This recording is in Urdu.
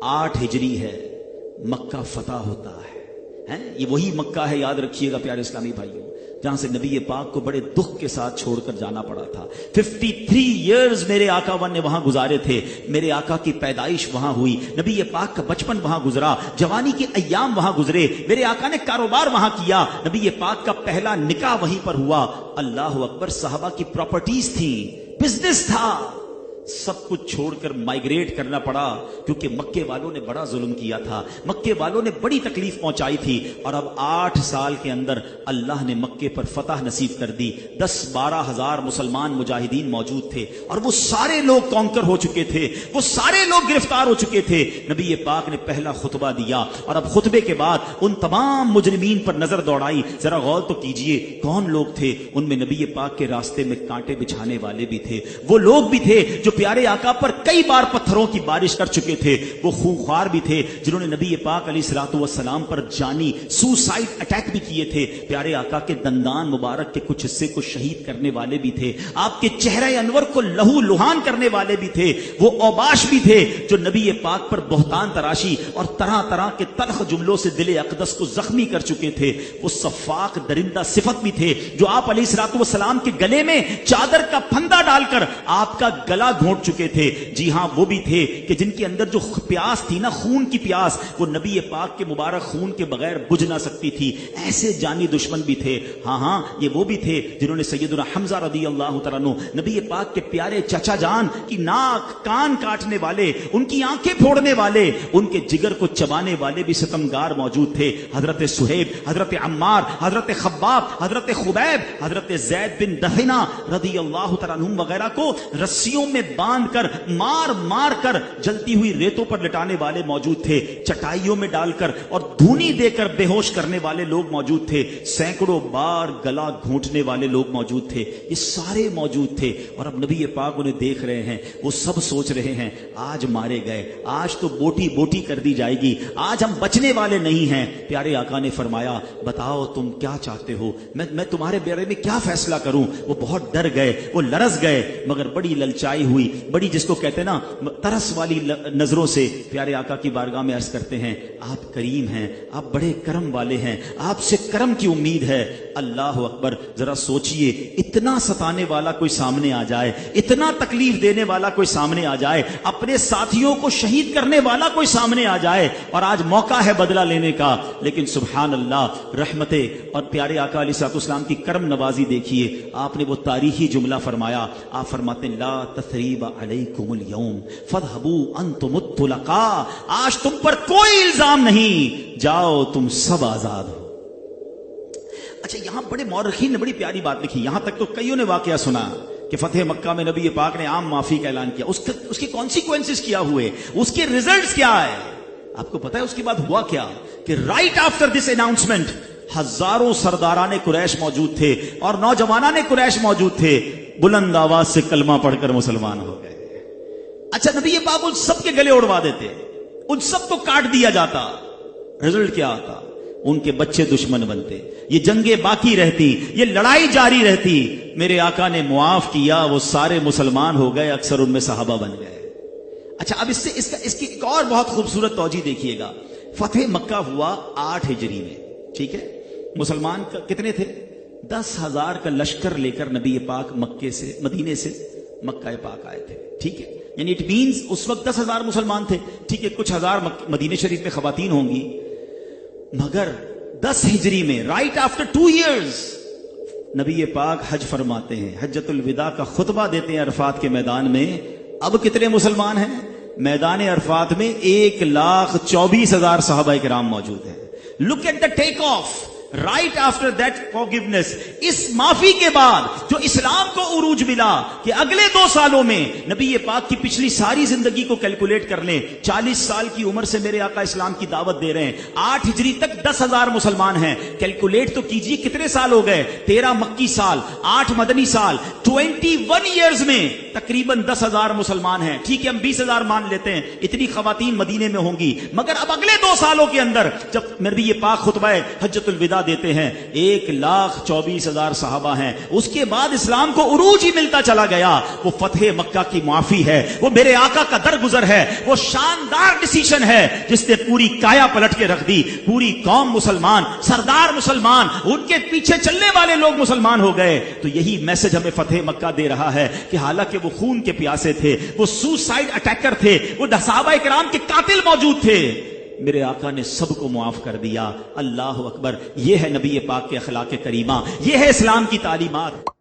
8 ہجری ہے، مکہ فتح ہوتا ہے۔ یہ وہی مکہ ہے، یاد رکھیے گا پیارے اسلامی بھائیوں، جہاں سے نبی پاک کو بڑے دکھ کے ساتھ چھوڑ کر جانا پڑا تھا۔ 53 ایئرز میرے آقا نے وہاں گزارے تھے۔ میرے آقا کی پیدائش وہاں ہوئی، نبی پاک کا بچپن وہاں گزرا، جوانی کے ایام وہاں گزرے، میرے آقا نے کاروبار وہاں کیا، نبی پاک کا پہلا نکاح وہیں پر ہوا۔ اللہ اکبر، صحابہ کی پراپرٹیز تھی، بزنس تھا، سب کچھ چھوڑ کر مائیگریٹ کرنا پڑا، کیونکہ مکے والوں نے بڑا ظلم کیا تھا، مکے والوں نے بڑی تکلیف پہنچائی تھی۔ اور اب 8 سال کے اندر اللہ نے مکے پر فتح نصیب کر دی۔ 10-12 ہزار مسلمان مجاہدین موجود تھے، اور وہ سارے لوگ کانکر ہو چکے تھے، وہ سارے لوگ گرفتار ہو چکے تھے۔ نبی پاک نے پہلا خطبہ دیا، اور اب خطبے کے بعد ان تمام مجرمین پر نظر دوڑائی۔ ذرا غور تو کیجئے کون لوگ تھے ان میں؟ نبی پاک کے راستے میں کانٹے بچھانے والے بھی تھے، وہ لوگ بھی تھے جو پیارے آقا پر کئی بار پتھروں کی بارش کر چکے تھے، وہ خونخوار بھی تھے جنہوں نے نبی پاک علیہ الصلوۃ والسلام پر جانی سوسائڈ اٹیک بھی کیے تھے۔ پیارے آقا کے دندان مبارک کے کچھ حصے کو شہید کرنے والے بھی تھے، آپ کے چہرہ انور کو لہو لہان کرنے والے بھی تھے، وہ اوباش بھی تھے جو نبی پاک پر بہتان تراشی اور طرح طرح کے تلخ جملوں سے دل اقدس کو زخمی کر چکے تھے، وہ صفاق درندہ صفت بھی تھے جو آپ علیہ الصلوۃ والسلام کے گلے میں چادر کا پھندا ڈال کر آپ کا گلا گھونٹ چکے تھے۔ جی ہاں، وہ بھی تھے کہ جن کے اندر جو پیاس تھی نا، خون کی پیاس، وہ نبی پاک کے مبارک خون کے بغیر بجھ نہ سکتی تھی، ایسے جانی دشمن بھی تھے۔ ہاں، یہ وہ بھی تھے جنہوں نے سیدنا حمزہ رضی اللہ تعالیٰ عنہ، نبی پاک کے پیارے چچا جان کی ناک کان کاٹنے والے، ان کی آنکھیں پھوڑنے والے، ان کے جگر کو چبانے والے بھی ستمگار موجود تھے۔ حضرت سہیب، حضرت عمار، حضرت خباب، حضرت خبیب، حضرت زید بن دحنہ رضی اللہ تعالیٰ عنہ وغیرہ کو رسیوں میں باندھ کر مار مار کر جلتی ہوئی ریتوں پر لٹانے والے موجود تھے، چٹائیوں میں ڈال کر اور دھونی دے کر بے ہوش کرنے والے لوگ موجود تھے، سینکڑوں بار گلا گھونٹنے والے لوگ موجود تھے، یہ سارے موجود تھے۔ اور اب نبی پاک انہیں دیکھ رہے ہیں، وہ سب سوچ رہے ہیں آج مارے گئے، آج تو بوٹی بوٹی کر دی جائے گی، آج ہم بچنے والے نہیں ہیں۔ پیارے آقا نے فرمایا بتاؤ تم کیا چاہتے ہو، میں تمہارے بارے میں کیا فیصلہ کروں؟ وہ بہت ڈر گئے، وہ لرز گئے، مگر بڑی للچائی ہوئی، بڑی جس کو کہتے ہیں نا ترس والی نظروں سے پیارے آقا کی بارگاہ میں عرض کرتے ہیں آپ کریم ہیں، آپ بڑے کرم والے ہیں، آپ سے کرم کی امید ہے۔ اللہ اکبر، ذرا سوچئے اتنا ستانے والا کوئی سامنے آ جائے، اتنا تکلیف دینے والا کوئی سامنے آ جائے، اپنے ساتھیوں کو شہید کرنے والا کوئی سامنے آ جائے، اور آج موقع ہے بدلہ لینے کا۔ لیکن سبحان اللہ، رحمتیں اور پیارے آقا علیہ الصلوۃ والسلام کی کرم نوازی دیکھیے، آپ نے وہ تاریخی جملہ فرمایا، آپ فرماتے ہیں لا تثریب علیکم اليوم فاذهبوا انتم الطلقاء، آج تم پر کوئی الزام نہیں، جاؤ تم سب آزاد ہو۔ اچھا، یہاں بڑے مورخین نے بڑی پیاری بات لکھی، یہاں تک تو کئیوں نے واقعہ سنا کہ فتح مکہ میں نبی پاک نے عام معافی کا اعلان کیا، اس کے کانسیکوینسز کیا ہوئے، اس کے ریزلٹس کیا ہے؟ آپ کو پتا ہے اس کے بعد ہوا کیا؟ کہ رائٹ آفٹر دس اناؤنسمنٹ ہزاروں سرداران قریش موجود تھے اور نوجوانان قریش موجود تھے، بلند آواز سے کلمہ پڑھ کر مسلمان ہو گئے۔ اچھا، نبی پاک ان سب کے گلے اڑوا دیتے، ان سب کو کاٹ دیا جاتا، رزلٹ کیا آتا؟ ان کے بچے دشمن بنتے، یہ جنگیں باقی رہتی، یہ لڑائی جاری رہتی۔ میرے آقا نے معاف کیا، وہ سارے مسلمان ہو گئے، اکثر ان میں صحابہ بن گئے۔ اچھا، اب اس کی ایک اور بہت خوبصورت توجہ دیکھیے گا۔ فتح مکہ ہوا 8 ہجری میں، ٹھیک ہے؟ مسلمان کتنے تھے؟ 10,000 کا لشکر لے کر نبی پاک مدینے سے مکہ پاک آئے تھے، ٹھیک ہے؟ یعنی اٹ مینز اس وقت 10,000 مسلمان تھے، ٹھیک ہے؟ کچھ ہزار مدینے شریف میں خواتین ہوں گی، مگر 10 ہجری میں رائٹ آفٹر 2 ایئرز نبی پاک حج فرماتے ہیں، حجۃ الوداع کا خطبہ دیتے ہیں عرفات کے میدان میں۔ اب کتنے مسلمان ہیں میدان عرفات میں؟ 1,24,000 صحابہ کرام موجود ہیں۔ Look at the take off right after that forgiveness, اس معافی کے بعد جو اسلام کو عروج ملا کہ اگلے 2 سالوں میں نبی پاک کی پچھلی ساری زندگی کو کیلکولیٹ کر لیں، 40 سال کی عمر سے میرے آقا اسلام کی دعوت دے رہے ہیں، 8 ہجری تک 10,000 مسلمان ہیں، کیلکولیٹ تو کیجئے کتنے سال ہو گئے؟ 13 مکی سال، 8 مدنی سال، 21 ایئرز میں تقریباً 10,000 مسلمان ہیں، ٹھیک ہے؟ ہم 20,000 مان لیتے ہیں، اتنی خواتین مدینے میں ہوں گی، مگر اب اگلے 2 سالوں کے اندر جب نبی پاک خطبہ حجۃ الوداع دیتے ہیں 1,24,000 صحابہ ہیں، اس کے بعد اسلام کو عروج ہی ملتا چلا گیا۔ وہ فتح مکہ کی معافی ہے، وہ میرے آقا کا درگزر ہے، وہ شاندار ڈیسیشن ہے جس نے پوری کایا پلٹ کے رکھ دی۔ پوری قوم مسلمان، سردار مسلمان، ان کے پیچھے چلنے والے لوگ مسلمان ہو گئے۔ تو یہی میسج ہمیں فتح مکہ دے رہا ہے کہ حالانکہ وہ خون کے پیاسے تھے، وہ سوسائڈ اٹیکر تھے، وہ صحابہ کرام کے قاتل موجود تھے، میرے آقا نے سب کو معاف کر دیا۔ اللہ اکبر! یہ ہے نبی پاک کے اخلاق کریمہ، یہ ہے اسلام کی تعلیمات۔